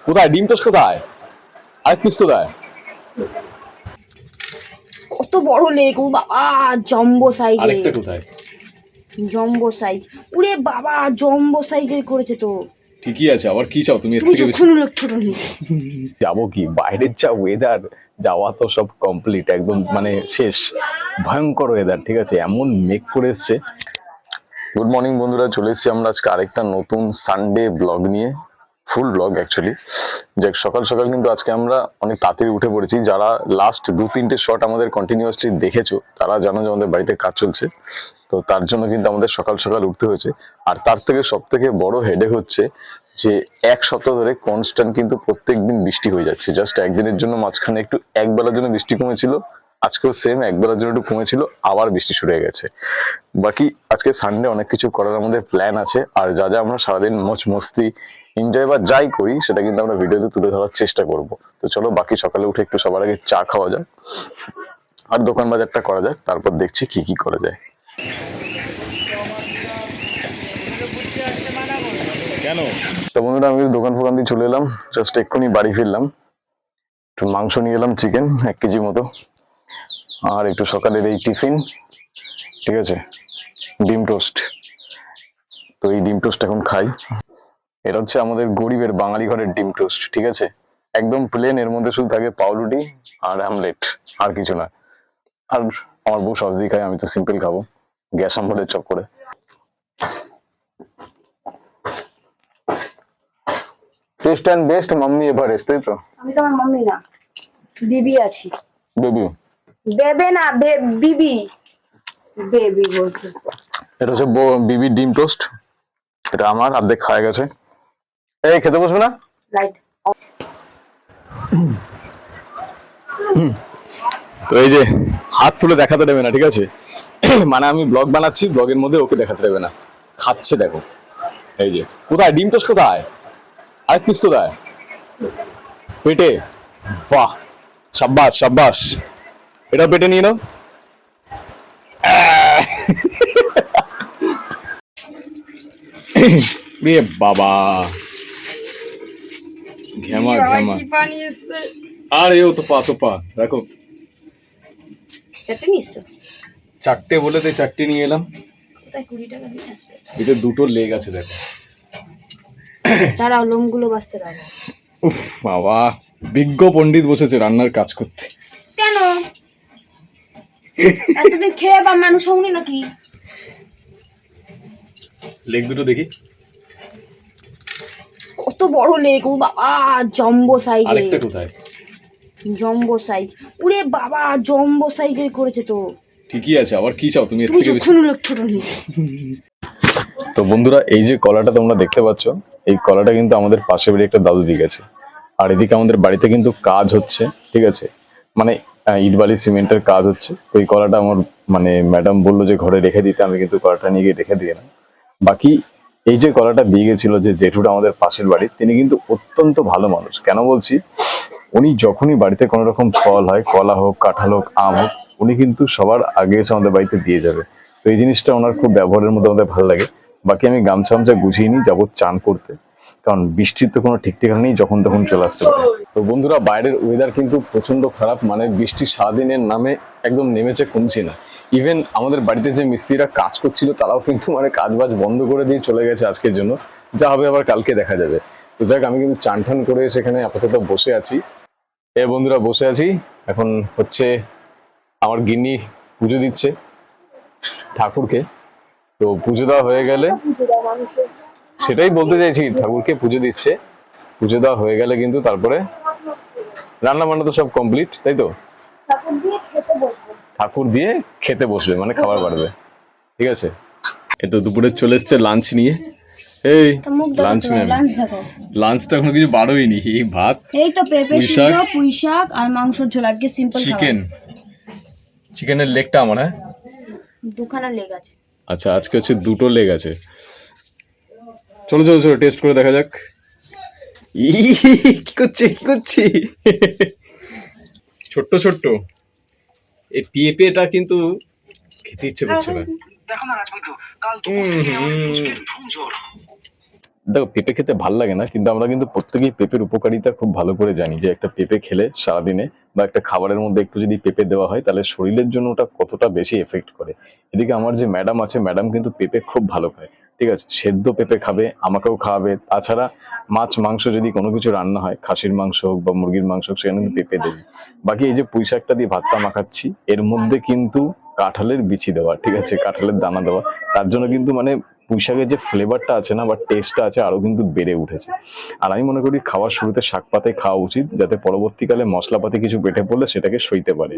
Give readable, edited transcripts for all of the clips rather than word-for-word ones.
কোথায় ডিম টোস্ট কোথায়? আরেক পিস কোথায়? কত বড় লেগ, ও বাবা, জম্বো সাইজের। আরেকটা কোথায়? জম্বো সাইজ, ওরে বাবা, জম্বো সাইজের করেছে তো। ঠিকই আছে, আবার কি চাও তুমি? এর তুমি থেকে বেশি যখন লোক ছোট নিয়ে যাবো কি? বাইরের যা ওয়েদার, যাওয়া তো সব কমপ্লিট, একদম মানে শেষ। ভয়ঙ্কর ওয়েদার, ঠিক আছে, এমন মেঘ করে এসছে। গুড মর্নিং বন্ধুরা, চলে এসেছি আমরা আজকে আরেকটা নতুন সানডে ব্লগ নিয়ে, ফুল ব্লগ অ্যাকচুয়ালি। যাক, সকাল সকাল কিন্তু আজকে আমরা অনেক তাড়াতাড়ি উঠে পড়েছি। যারা লাস্ট 2-3টে শট আমাদের কন্টিনিউয়াসলি দেখেছো তারা জানো যে আমাদের বাড়িতে কাজ চলছে, তো তার জন্য কিন্তু আমাদের সকাল সকাল উঠতে হয়েছে। আর তার থেকে সব থেকে বড় হেডেক হচ্ছে যে এক সপ্তাহ ধরে কনস্ট্যান্ট কিন্তু প্রত্যেকদিন বৃষ্টি হয়ে যাচ্ছে। জাস্ট একদিনের জন্য মাঝখানে একটু একবেলার জন্য বৃষ্টি কমেছিল, আজকেও সেম একবেলার জন্য একটু কমেছিল, আবার বৃষ্টি শুরু হয়ে গেছে। বাকি আজকে সানডে অনেক কিছু করার আমাদের প্ল্যান আছে, আর যা যা আমরা সারাদিন মজ মস্তি এনজয় বা যাই করি সেটা কিন্তু আমরা ভিডিওতে তুলে ধরার চেষ্টা করব। তো চলো, বাকি সকালে উঠে একটু সবার আগে চা খাওয়া যাক আর দোকান বাজারটা করা যাক, তারপর দেখছি কি কি করা যায়। কেন? তো বন্ধুরা, আমি দোকান ফোকান দিয়ে চলে এলাম, জাস্ট এক্ষুনি বাড়ি ফিরলাম। একটু মাংস নিয়ে এলাম, চিকেন 1 কেজি মতো, আর একটু সকালের এই টিফিন, ঠিক আছে, ডিম টোস্ট। তো এই ডিম টোস্ট এখন খাই। এটা হচ্ছে আমাদের গরিবের বাঙালি ঘরের ডিম টোস্ট, ঠিক আছে, একদম প্লেন, এর মধ্যে শুধু থাকে পাউরুটি আর আমলেট, আর কিছু না। আর আমার বউ সস দিয়ে খায়, আমি তো সিম্পল খাবো, গ্যাস আমলের চক্করে। Test and best mummy Everest, তাই তো? আমি তো আমার মাম্মি না, বিবি আছি। বেবি, বেবে না, বিবি, বেবি বলছে। এটা হচ্ছে বিবি ডিম টোস্ট, এটা আমার অর্ধেক খাওয়া গেছে। এই খেতে বসবে না? রাইট। তো এই যে হাত তুলে দেখাতে দেবে না, ঠিক আছে, মানে আমি ব্লগ বানাচ্ছি, ব্লগের মধ্যে ওকে দেখাতে দেবে না, খাচ্ছে দেখো। এই যে কোথায় ডিম টোস্ট কোথায়? আরেক পিস কোথায়? পেটে? বাহ, সাব্বাস সাব্বাস, এটা পেটে নিয়ে নাও। রে বাবা, ঘেমা ঘেমা। আর এও তো পা তো পা দেখো, চারটে নিচ্ছো? 4টে বলে তাই 4টে নিয়ে এলাম। কোথায় 20 টাকা দিয়ে আসবে? এতে 2টো লেগ আছে দেখো। দাঁড়াও, লোমগুলো বাঁচতে পারবো। উফ বাবা, বিজ্ঞ পণ্ডিত বসেছে রান্নার কাজ করতে। কেন এতদিন খেয়ে বা মানুষ হওনি নাকি? লেগ দুটো দেখি। কত বড় লেগ, ও বাবা, জম্বো সাইজের। আরেকটা কোথায়? জম্বো সাইজ, ওরে বাবা, জম্বো সাইজের করেছে তো। ঠিকই আছে, আবার কি চাও তুমি? এর তুমি থেকে বেশি? যখন লোক ছোট নিয়ে তো বন্ধুরা, এই যে কলাটা তোমরা দেখতে পাচ্ছ, এই কলাটা কিন্তু আমাদের পাশের বাড়ি একটা দাদু দিয়ে গেছে। আর এদিকে আমাদের বাড়িতে কিন্তু কাজ হচ্ছে, ঠিক আছে, মানে ইট বালি সিমেন্টের কাজ হচ্ছে। তো এই কলাটা আমার মানে ম্যাডাম বললো যে ঘরে রেখে দিতে, আমি কিন্তু কলাটা নিয়ে গিয়ে রেখে দিয়ে না। বাকি এই যে কলাটা দিয়ে গেছিল যে জেঠুটা আমাদের পাশের বাড়ি, তিনি কিন্তু অত্যন্ত ভালো মানুষ। কেন বলছি, উনি যখনই বাড়িতে কোনো রকম ফল হয়, কলা হোক, কাঁঠাল হোক, আম হোক, উনি কিন্তু সবার আগে এসে আমাদের বাড়িতে দিয়ে যাবে। তো এই জিনিসটা ওনার খুব ব্যবহারের মধ্যে আমাদের ভালো লাগে। বাকি আমি গামছা গামছা গুছিয়ে নিই, যাবো চান করতে, কারণ বৃষ্টির তো কোনো ঠিক ঠিকানা নেই, যখন তখন চলে আসতে পারে। তো বন্ধুরা, বাইরের ওয়েদার কিন্তু প্রচন্ড খারাপ, মানে বৃষ্টি সারাদিনের নামে একদম নেমেছে, কমছে না। ইভেন আমাদের বাড়িতে যে মিস্ত্রিরা কাজ করছিল তারাও কিন্তু মানে কাজ বাজ বন্ধ করে দিয়ে চলে গেছে আজকের জন্য, যা হবে আবার কালকে দেখা যাবে। তো যাক, আমি কিন্তু চান ঠান করে সেখানে আপাতত বসে আছি। বন্ধুরা, বসে আছি এখন, হচ্ছে আমার গিন্নি পুজো দিচ্ছে ঠাকুরকে। তো পুজো দেওয়া হয়ে গেলে, সেটাই বলতে চাইছি, ঠাকুরকে পুজো দিচ্ছে, পুজো দেওয়া হয়ে গেলে কিন্তু তারপরে রান্না বান্না তো সব কমপ্লিট, তাই তো? ঠাকুর দিয়ে খেতে বসবে, মানে খাবার বাড়বে, ঠিক আছে। এই তো দুপুরে চলে এসছে লাঞ্চ নিয়ে। এই লাঞ্চ ম্যাম, লাঞ্চ তো এখনো কিছু বাড়োইনি। এই ভাত, এই তো পেঁপে সিদ্ধ, পুঁই শাক আর মাংসের ঝোল, আজকে সিম্পল খাবার। চিকেন, চিকেনের লেগটা আমার, হ্যাঁ দুখানা লেগ আছে। আচ্ছা, আজকে হচ্ছে 2টো লেগ আছে। চলো চলো চলো, টেস্ট করে দেখা যাক। কি করছে কি করছি, ছোট্ট ছোট্ট এই পেঁপেটা কিন্তু খেতে ইচ্ছে করছে না। দেখো পেঁপে খেতে ভাল লাগে না, কিন্তু আমরা কিন্তু প্রত্যেকেই পেঁপের উপকারিতা খুব ভালো করে জানি যে একটা পেঁপে খেলে সারাদিনে বা একটা খাবারের মধ্যে একটু যদি পেঁপে দেওয়া হয় তাহলে শরীরের জন্য ওটা কতটা বেশি এফেক্ট করে। এদিকে আমার যে ম্যাডাম আছে, ম্যাডাম কিন্তু পেঁপে খুব ভালো খায়, ঠিক আছে, সেদ্ধ পেঁপে খাবে, আমাকেও খাওয়াবে। তাছাড়া মাছ মাংস যদি কোনো কিছু রান্না হয়, খাসির মাংস হোক বা মুরগির মাংস হোক, সেখানে কিন্তু পেঁপে দেবে। বাকি এই যে পুঁই শাকটা দিয়ে ভাতটা মাখাচ্ছি, এর মধ্যে কিন্তু কাঁঠালের বিচি দেওয়া, ঠিক আছে, কাঁঠালের দানা দেওয়া। তার জন্য কিন্তু মানে পুঁই শাকের যে ফ্লেভারটা আছে না বা টেস্টটা আছে আরো কিন্তু বেড়ে উঠেছে। আর আমি মনে করি খাওয়ার শুরুতে শাক পাতায় খাওয়া উচিত, যাতে পরবর্তীকালে মশলাপাতি কিছু পেটে পড়লে সেটাকে সইতে পারে।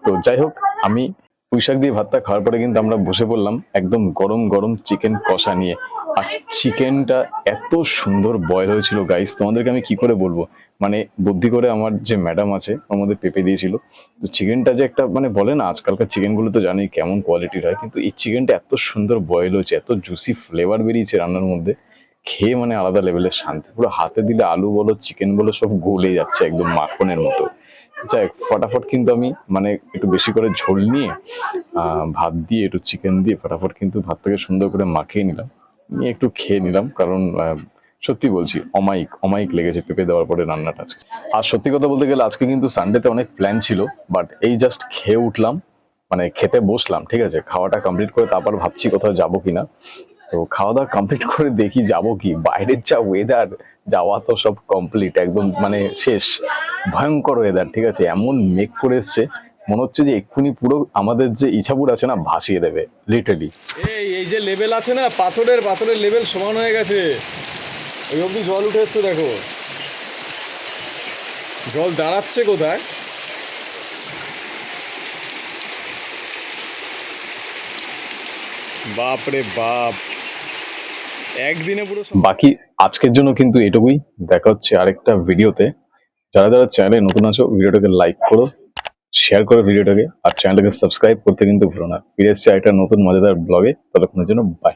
তো যাই হোক, আমি পুঁই শাক দিয়ে ভাতটা খাওয়ার পরে কিন্তু আমরা বসে পড়লাম একদম গরম গরম চিকেন কষা নিয়ে। আর চিকেনটা এত সুন্দর বয়েল হয়েছিল গাইস, তোমাদেরকে আমি কি করে বলবো। মানে বুদ্ধি করে আমার যে ম্যাডাম আছে ওর মধ্যে পেঁপে দিয়েছিল। তো চিকেনটা যে একটা মানে বলে না, আজকালকার চিকেন গুলো তো জানি কেমন কোয়ালিটির হয়, কিন্তু এই চিকেনটা এত সুন্দর বয়েল হয়েছে, এত জুসি ফ্লেভার বেরিয়েছে রান্নার মধ্যে, খেয়ে মানে আলাদা লেভেলের শান্তি। পুরো হাতে দিলে আলু বলো চিকেন বলো সব গলে যাচ্ছে একদম মাখনের মতো। যাই হোক, ফটাফট কিন্তু আমি মানে একটু বেশি করে ঝোল নিয়ে ভাত দিয়ে একটু চিকেন দিয়ে ফটাফট কিন্তু ভাতটাকে সুন্দর করে মাখিয়ে নিলাম, নিয়ে একটু খেয়ে নিলাম। কারণ সত্যি বলছি অমায়িক অমায়িক লেগেছে পেঁপে দেওয়ার পরে রান্নাটা আজকে। আর সত্যি কথা বলতে গেলে আজকে কিন্তু সানডেতে অনেক প্ল্যান ছিল, বাট এই জাস্ট খেয়ে উঠলাম, মানে খেতে বসলাম, ঠিক আছে, খাওয়াটা কমপ্লিট করে তারপর ভাবছি কোথাও যাবো কিনা। তো খাওয়া দাওয়া কমপ্লিট করে দেখি যাবো কি, বাইরের যা ওয়েদার, যাওয়া তো সব কমপ্লিট একদম মানে শেষ। ভয়ঙ্কর ওয়েদার, ঠিক আছে, এমন মেঘ করে এসছে, মনে হচ্ছে যে এক্ষুনি পুরো আমাদের যে ইছাপুর আছে না ভাসিয়ে দেবে লিটারালি। এই এই যে লেভেল আছে না, পাথরের লেভেল সমান হয়ে গেছে, ওই অবধি জল উঠে এসছে দেখো। জল দাঁড়াচ্ছে কোথায়? বাপ রে বাপ, একদিনে পুরো বাকি আজকের জন্য কিন্তু এটুকুই, দেখা হচ্ছে আরেকটা ভিডিওতে। যারা যারা চ্যানেলে নতুন আছো ভিডিওটাকে লাইক করো, শেয়ার করো ভিডিওটাকে, আর চ্যানেলটাকে সাবস্ক্রাইব করতে কিন্তু ভুলো না। ফিরে এসছি একটা নতুন মজাদার ব্লগে, ততক্ষণের জন্য বাই।